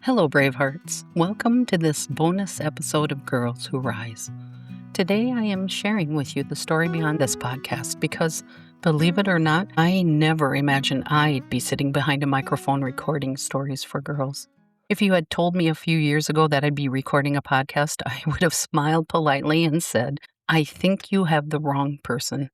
Hello, Bravehearts. Welcome to this bonus episode of Girls Who Rise. Today, I am sharing with you the story behind this podcast because, believe it or not, I never imagined I'd be sitting behind a microphone recording stories for girls. If you had told me a few years ago that I'd be recording a podcast, I would have smiled politely and said, I think you have the wrong person.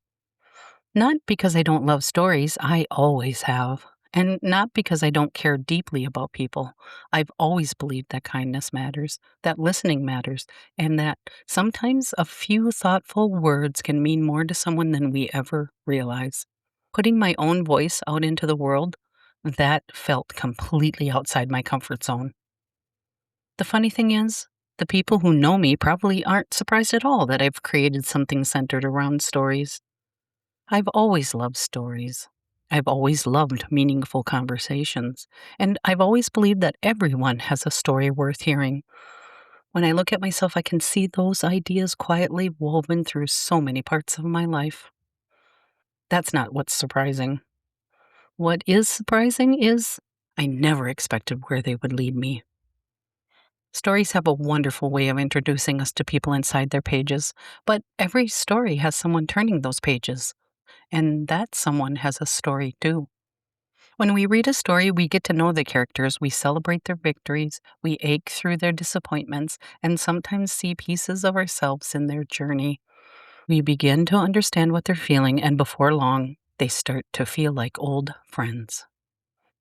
Not because I don't love stories, I always have. And not because I don't care deeply about people. I've always believed that kindness matters, that listening matters, and that sometimes a few thoughtful words can mean more to someone than we ever realize. Putting my own voice out into the world, that felt completely outside my comfort zone. The funny thing is, the people who know me probably aren't surprised at all that I've created something centered around stories. I've always loved stories. I've always loved meaningful conversations. And I've always believed that everyone has a story worth hearing. When I look at myself, I can see those ideas quietly woven through so many parts of my life. That's not what's surprising. What is surprising is I never expected where they would lead me. Stories have a wonderful way of introducing us to people inside their pages, but every story has someone turning those pages. And that someone has a story too. When we read a story, we get to know the characters, we celebrate their victories, we ache through their disappointments, and sometimes see pieces of ourselves in their journey. We begin to understand what they're feeling, and before long, they start to feel like old friends.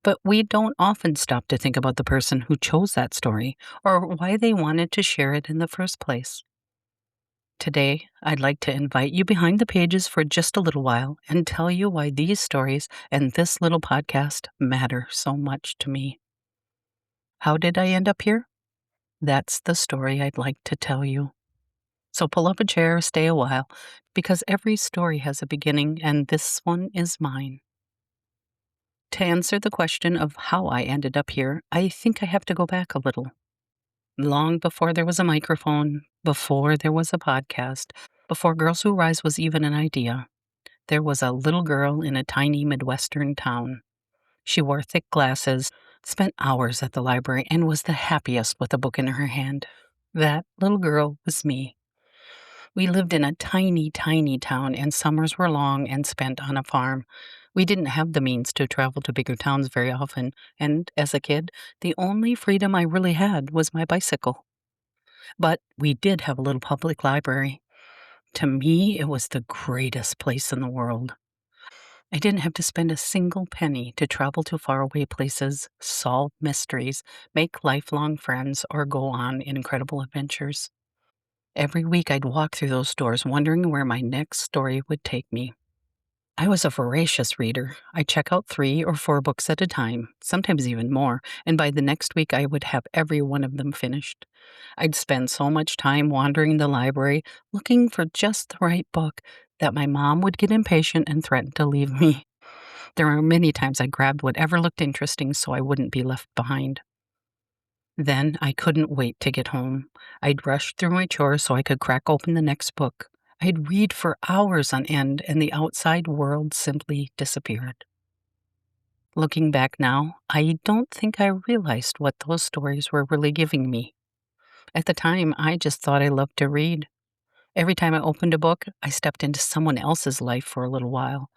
But we don't often stop to think about the person who chose that story or why they wanted to share it in the first place. Today, I'd like to invite you behind the pages for just a little while and tell you why these stories and this little podcast matter so much to me. How did I end up here? That's the story I'd like to tell you. So pull up a chair, stay a while, because every story has a beginning, and this one is mine. To answer the question of how I ended up here, I think I have to go back a little. Long before there was a microphone, before there was a podcast, before Girls Who Rise was even an idea, there was a little girl in a tiny Midwestern town. She wore thick glasses, spent hours at the library, and was the happiest with a book in her hand. That little girl was me. We lived in a tiny, tiny town, and summers were long and spent on a farm. We didn't have the means to travel to bigger towns very often, and as a kid, the only freedom I really had was my bicycle. But we did have a little public library. To me, it was the greatest place in the world. I didn't have to spend a single penny to travel to faraway places, solve mysteries, make lifelong friends, or go on incredible adventures. Every week I'd walk through those doors wondering where my next story would take me. I was a voracious reader. I'd check out 3 or 4 books at a time, sometimes even more, and by the next week I would have every one of them finished. I'd spend so much time wandering the library looking for just the right book that my mom would get impatient and threaten to leave me. There were many times I grabbed whatever looked interesting so I wouldn't be left behind. Then I couldn't wait to get home. I'd rush through my chores so I could crack open the next book. I'd read for hours on end, and the outside world simply disappeared. Looking back now, I don't think I realized what those stories were really giving me. At the time, I just thought I loved to read. Every time I opened a book, I stepped into someone else's life for a little while.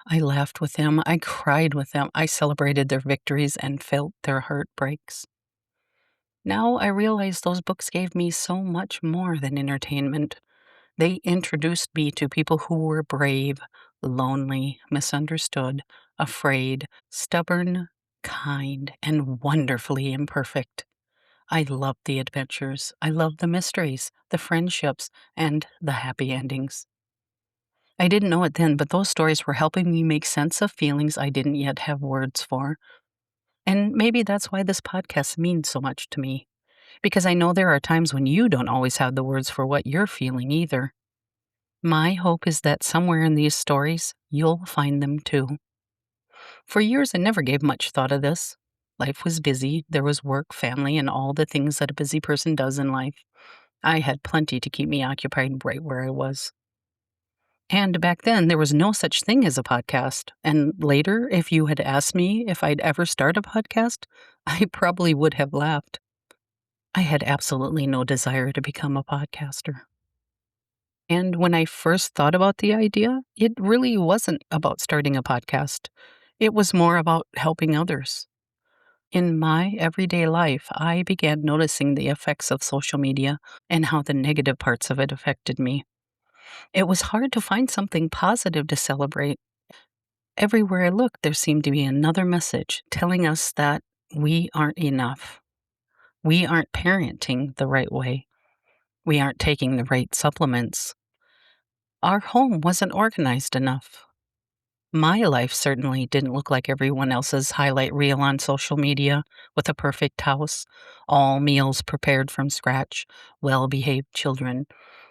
I laughed with them, I cried with them, I celebrated their victories and felt their heartbreaks. Now I realize those books gave me so much more than entertainment. They introduced me to people who were brave, lonely, misunderstood, afraid, stubborn, kind, and wonderfully imperfect. I loved the adventures. I loved the mysteries, the friendships, and the happy endings. I didn't know it then, but those stories were helping me make sense of feelings I didn't yet have words for. And maybe that's why this podcast means so much to me, because I know there are times when you don't always have the words for what you're feeling either. My hope is that somewhere in these stories, you'll find them too. For years, I never gave much thought of this. Life was busy, there was work, family, and all the things that a busy person does in life. I had plenty to keep me occupied right where I was. And back then, there was no such thing as a podcast. And later, if you had asked me if I'd ever start a podcast, I probably would have laughed. I had absolutely no desire to become a podcaster. And when I first thought about the idea, it really wasn't about starting a podcast. It was more about helping others. In my everyday life, I began noticing the effects of social media and how the negative parts of it affected me. It was hard to find something positive to celebrate. Everywhere I looked, there seemed to be another message telling us that we aren't enough. We aren't parenting the right way. We aren't taking the right supplements. Our home wasn't organized enough. My life certainly didn't look like everyone else's highlight reel on social media with a perfect house, all meals prepared from scratch, well behaved children,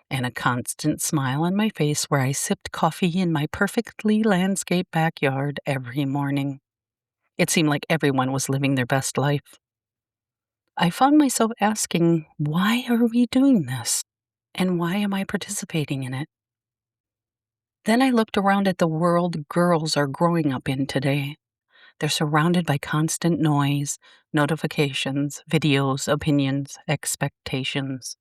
and a constant smile on my face where I sipped coffee in my perfectly landscaped backyard every morning. It seemed like everyone was living their best life. I found myself asking, why are we doing this? And why am I participating in it? Then I looked around at the world girls are growing up in today. They're surrounded by constant noise, notifications, videos, opinions, expectations.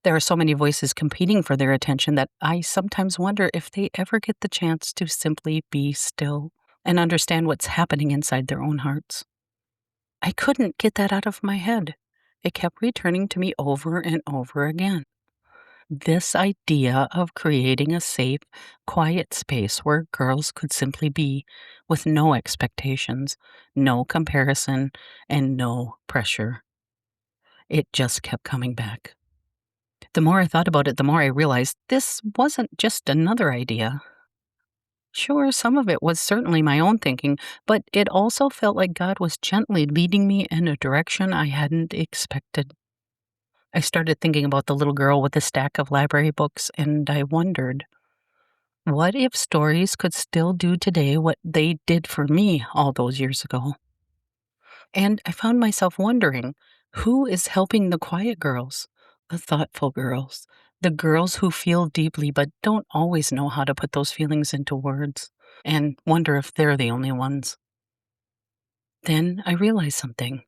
There are so many voices competing for their attention that I sometimes wonder if they ever get the chance to simply be still and understand what's happening inside their own hearts. I couldn't get that out of my head. It kept returning to me over and over again. This idea of creating a safe, quiet space where girls could simply be with no expectations, no comparison, and no pressure. It just kept coming back. The more I thought about it, the more I realized this wasn't just another idea. Sure, some of it was certainly my own thinking, but it also felt like God was gently leading me in a direction I hadn't expected. I started thinking about the little girl with the stack of library books, and I wondered, what if stories could still do today what they did for me all those years ago? And I found myself wondering, who is helping the quiet girls, the thoughtful girls, the girls who feel deeply but don't always know how to put those feelings into words, and wonder if they're the only ones? Then I realized something.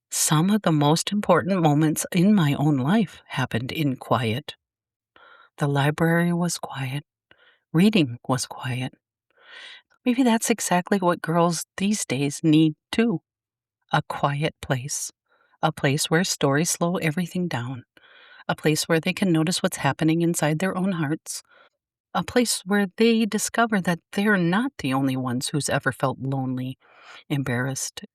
Some of the most important moments in my own life happened in quiet. The library was quiet. Reading was quiet. Maybe that's exactly what girls these days need too, a quiet place. A place where stories slow everything down. A place where they can notice what's happening inside their own hearts. A place where they discover that they're not the only ones who's ever felt lonely, embarrassed,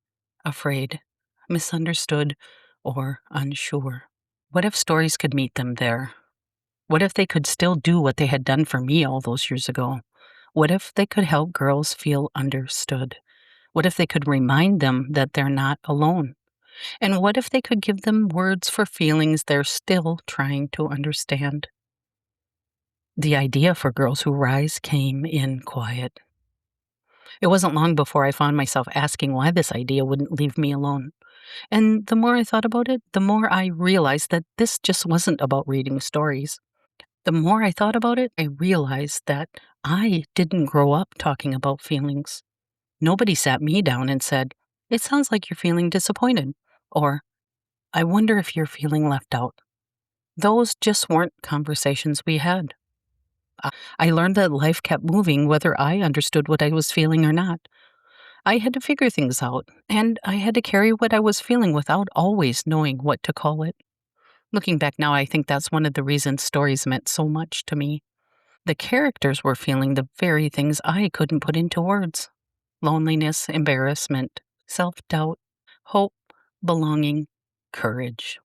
afraid, misunderstood, or unsure. What if stories could meet them there? What if they could still do what they had done for me all those years ago? What if they could help girls feel understood? What if they could remind them that they're not alone? And what if they could give them words for feelings they're still trying to understand? The idea for Girls Who Rise came in quiet. It wasn't long before I found myself asking why this idea wouldn't leave me alone. And the more I thought about it, the more I realized that this just wasn't about reading stories. The more I thought about it, I realized that I didn't grow up talking about feelings. Nobody sat me down and said, "It sounds like you're feeling disappointed," or "I wonder if you're feeling left out." Those just weren't conversations we had. I learned that life kept moving whether I understood what I was feeling or not. I had to figure things out, and I had to carry what I was feeling without always knowing what to call it. Looking back now, I think that's one of the reasons stories meant so much to me. The characters were feeling the very things I couldn't put into words: loneliness, embarrassment, self doubt, hope, belonging, courage.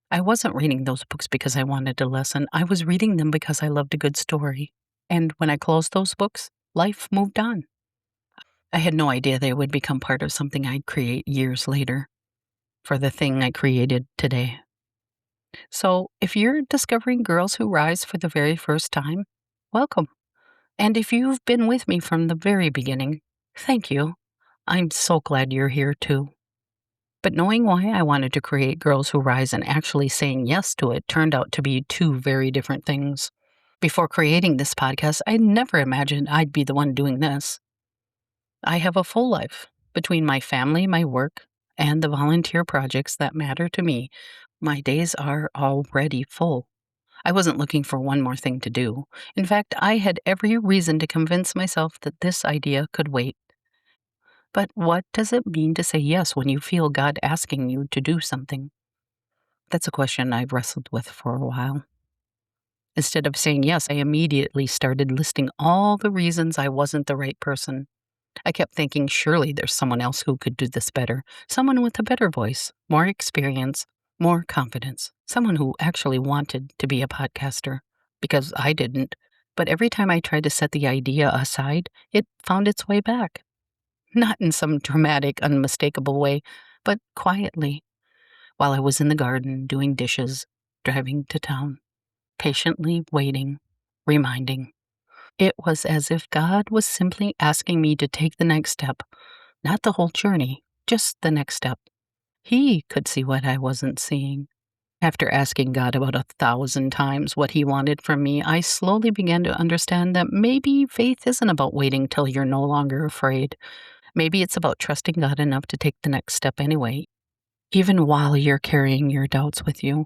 I wasn't reading those books because I wanted a lesson. I was reading them because I loved a good story. And when I closed those books, life moved on. I had no idea they would become part of something I'd create years later for the thing I created today. So if you're discovering Girls Who Rise for the very first time, welcome. And if you've been with me from the very beginning, thank you. I'm so glad you're here too. But knowing why I wanted to create Girls Who Rise and actually saying yes to it turned out to be two very different things. Before creating this podcast, I never imagined I'd be the one doing this. I have a full life between my family, my work, and the volunteer projects that matter to me. My days are already full. I wasn't looking for one more thing to do. In fact, I had every reason to convince myself that this idea could wait. But what does it mean to say yes when you feel God asking you to do something? That's a question I've wrestled with for a while. Instead of saying yes, I immediately started listing all the reasons I wasn't the right person. I kept thinking, surely there's someone else who could do this better. Someone with a better voice, more experience, more confidence. Someone who actually wanted to be a podcaster. Because I didn't. But every time I tried to set the idea aside, it found its way back. Not in some dramatic, unmistakable way, but quietly, while I was in the garden doing dishes, driving to town, patiently waiting, reminding. It was as if God was simply asking me to take the next step, not the whole journey, just the next step. He could see what I wasn't seeing. After asking God about 1,000 times what He wanted from me, I slowly began to understand that maybe faith isn't about waiting till you're no longer afraid. Maybe it's about trusting God enough to take the next step anyway, even while you're carrying your doubts with you.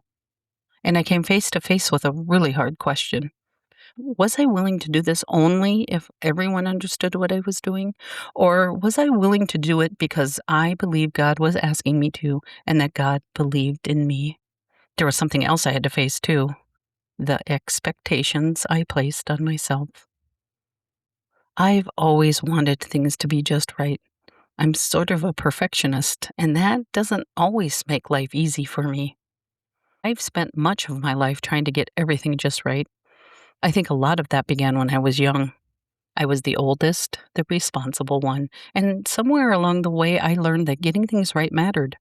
And I came face to face with a really hard question. Was I willing to do this only if everyone understood what I was doing? Or was I willing to do it because I believed God was asking me to and that God believed in me? There was something else I had to face too, the expectations I placed on myself. I've always wanted things to be just right. I'm sort of a perfectionist, and that doesn't always make life easy for me. I've spent much of my life trying to get everything just right. I think a lot of that began when I was young. I was the oldest, the responsible one, and somewhere along the way I learned that getting things right mattered.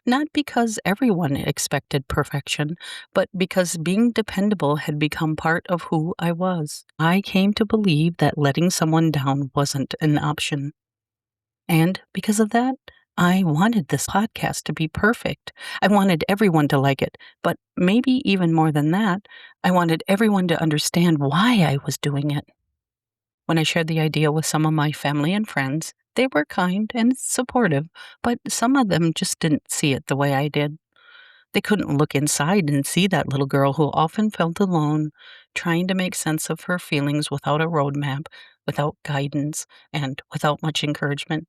Not because everyone expected perfection, but because being dependable had become part of who I was. I came to believe that letting someone down wasn't an option. And because of that, I wanted this podcast to be perfect. I wanted everyone to like it, but maybe even more than that, I wanted everyone to understand why I was doing it. When I shared the idea with some of my family and friends, they were kind and supportive, but some of them just didn't see it the way I did. They couldn't look inside and see that little girl who often felt alone, trying to make sense of her feelings without a roadmap, without guidance, and without much encouragement.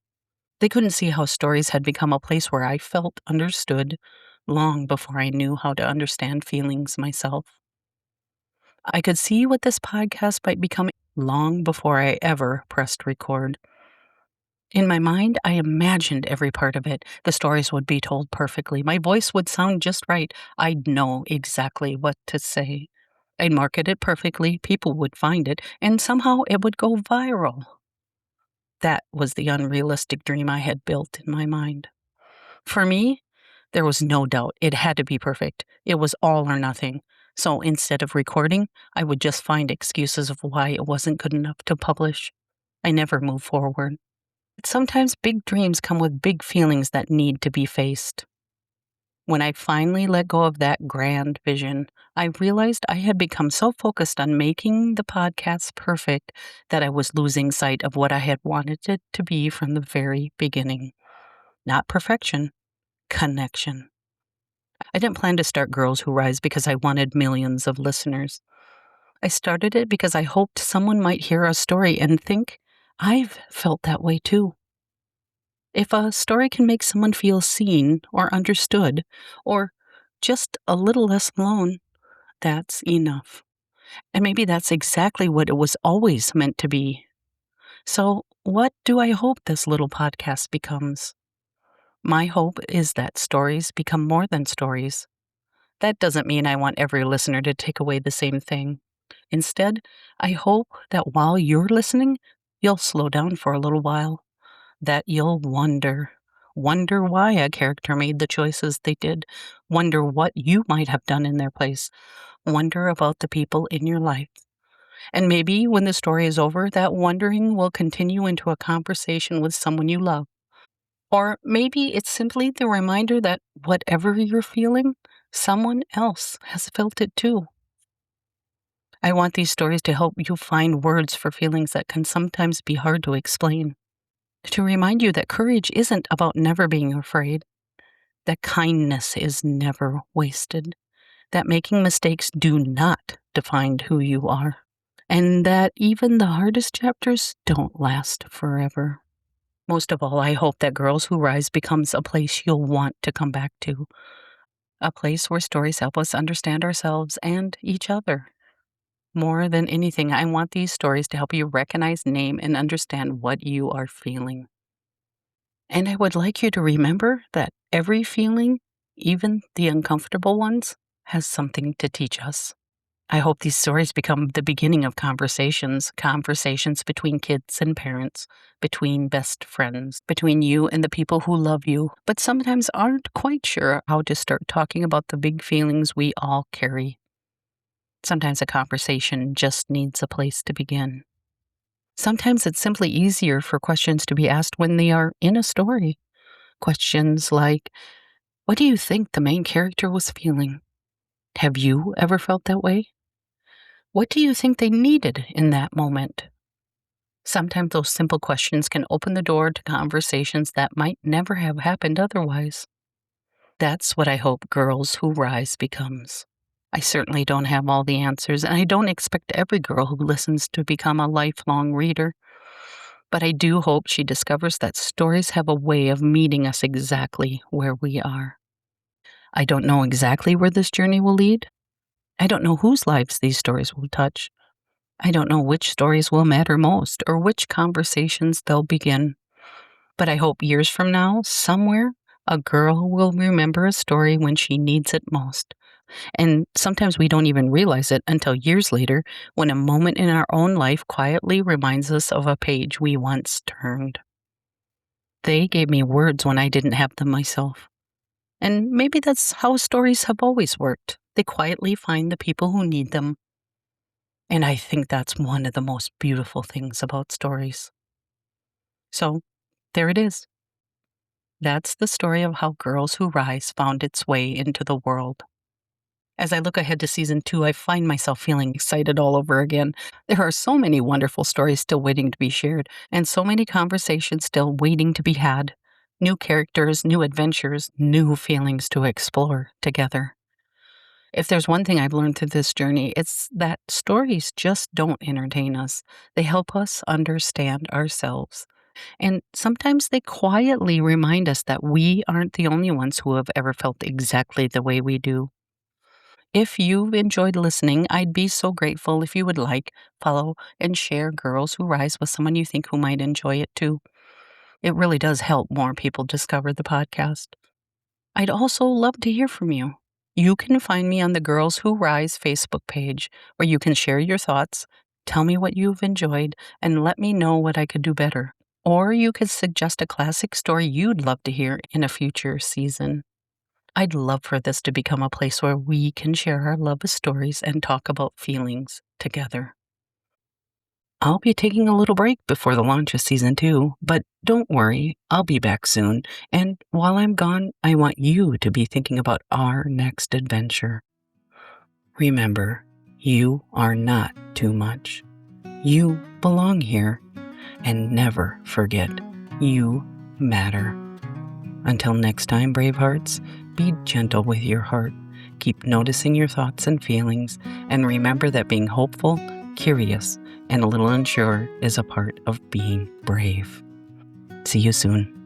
They couldn't see how stories had become a place where I felt understood long before I knew how to understand feelings myself. I could see what this podcast might become long before I ever pressed record. In my mind, I imagined every part of it. The stories would be told perfectly. My voice would sound just right. I'd know exactly what to say. I'd market it perfectly. People would find it, and somehow it would go viral. That was the unrealistic dream I had built in my mind. For me, there was no doubt it had to be perfect. It was all or nothing. So instead of recording, I would just find excuses of why it wasn't good enough to publish. I never moved forward. But sometimes big dreams come with big feelings that need to be faced. When I finally let go of that grand vision, I realized I had become so focused on making the podcast perfect that I was losing sight of what I had wanted it to be from the very beginning. Not perfection, connection. I didn't plan to start Girls Who Rise because I wanted millions of listeners. I started it because I hoped someone might hear a story and think, I've felt that way too. If a story can make someone feel seen or understood, or just a little less alone, that's enough. And maybe that's exactly what it was always meant to be. So, what do I hope this little podcast becomes? My hope is that stories become more than stories. That doesn't mean I want every listener to take away the same thing. Instead, I hope that while you're listening, you'll slow down for a little while, that you'll wonder why a character made the choices they did, wonder what you might have done in their place, wonder about the people in your life. And maybe when the story is over, that wondering will continue into a conversation with someone you love. Or maybe it's simply the reminder that whatever you're feeling, someone else has felt it too. I want these stories to help you find words for feelings that can sometimes be hard to explain, to remind you that courage isn't about never being afraid, that kindness is never wasted, that making mistakes do not define who you are, and that even the hardest chapters don't last forever. Most of all, I hope that Girls Who Rise becomes a place you'll want to come back to, a place where stories help us understand ourselves and each other. More than anything, I want these stories to help you recognize, name, and understand what you are feeling. And I would like you to remember that every feeling, even the uncomfortable ones, has something to teach us. I hope these stories become the beginning of conversations between kids and parents, between best friends, between you and the people who love you, but sometimes aren't quite sure how to start talking about the big feelings we all carry. Sometimes a conversation just needs a place to begin. Sometimes it's simply easier for questions to be asked when they are in a story. Questions like, what do you think the main character was feeling? Have you ever felt that way? What do you think they needed in that moment? Sometimes those simple questions can open the door to conversations that might never have happened otherwise. That's what I hope Girls Who Rise becomes. I certainly don't have all the answers, and I don't expect every girl who listens to become a lifelong reader. But I do hope she discovers that stories have a way of meeting us exactly where we are. I don't know exactly where this journey will lead. I don't know whose lives these stories will touch. I don't know which stories will matter most or which conversations they'll begin. But I hope years from now, somewhere, a girl will remember a story when she needs it most. And sometimes we don't even realize it until years later when a moment in our own life quietly reminds us of a page we once turned. They gave me words when I didn't have them myself. And maybe that's how stories have always worked. They quietly find the people who need them. And I think that's one of the most beautiful things about stories. So, there it is. That's the story of how Girls Who Rise found its way into the world. As I look ahead to season 2, I find myself feeling excited all over again. There are so many wonderful stories still waiting to be shared, and so many conversations still waiting to be had. New characters, new adventures, new feelings to explore together. If there's one thing I've learned through this journey, it's that stories just don't entertain us. They help us understand ourselves. And sometimes they quietly remind us that we aren't the only ones who have ever felt exactly the way we do. If you've enjoyed listening, I'd be so grateful if you would like, follow, and share Girls Who Rise with someone you think who might enjoy it too. It really does help more people discover the podcast. I'd also love to hear from you. You can find me on the Girls Who Rise Facebook page, where you can share your thoughts, tell me what you've enjoyed, and let me know what I could do better. Or you could suggest a classic story you'd love to hear in a future season. I'd love for this to become a place where we can share our love of stories and talk about feelings together. I'll be taking a little break before the launch of season 2, but don't worry, I'll be back soon. And while I'm gone, I want you to be thinking about our next adventure. Remember, you are not too much. You belong here. And never forget, you matter. Until next time, brave hearts, be gentle with your heart. Keep noticing your thoughts and feelings, and remember that being hopeful, curious, and a little unsure is a part of being brave. See you soon.